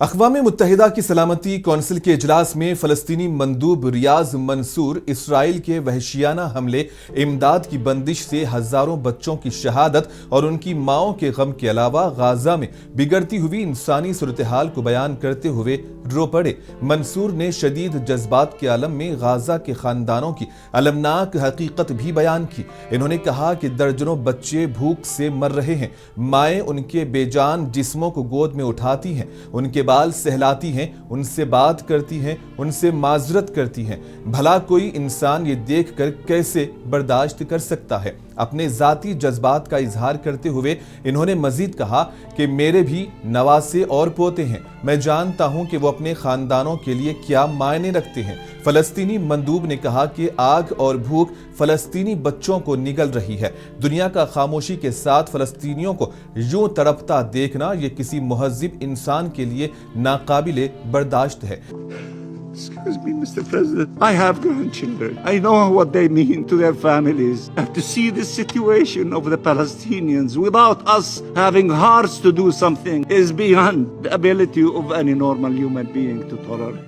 अक़वाम मुत्तहिदा की सलामती कौंसिल के इजलास में फ़लस्तीनी मंदूब रियाज मंसूर इसराइल के वहशियाना हमले, इमदाद की बंदिश से हज़ारों बच्चों की शहादत और उनकी माओं के गम के अलावा गाज़ा में बिगड़ती हुई इंसानी सूरत हाल को बयान करते हुए रो पड़े। मंसूर ने शदीद जज्बात के आलम में गाज़ा के ख़ानदानों की अलमनाक हकीकत भी बयान की। इन्होंने कहा कि दर्जनों बच्चे भूख से मर रहे हैं, माएँ उनके बेजान जिस्मों को गोद में उठाती हैं, उनके बाल सहलाती हैं, उनसे बात करती हैं, उनसे माजरत करती हैं। भला कोई इंसान ये देखकर कैसे बर्दाश्त कर सकता है। अपने ज़ाती जज्बात का इजहार करते हुए इन्होंने मजीद कहा कि मेरे भी नवासे और पोते हैं, मैं जानता हूं कि वो अपने खानदानों के लिए क्या मायने रखते हैं। फ़लस्तीनी मंदूब ने कहा कि आग और भूख फ़लस्तीनी बच्चों को निगल रही है। दुनिया का खामोशी के साथ फ़लस्तीनियों को यूं तड़पता देखना ये किसी मुहज़्ज़िब इंसान के लिए नाकाबिले बर्दाश्त है। Excuse me, Mr. President. I have grandchildren. I know what they mean to their families. To see this situation of the Palestinians without us having hearts to do something is beyond the ability of any normal human being to tolerate.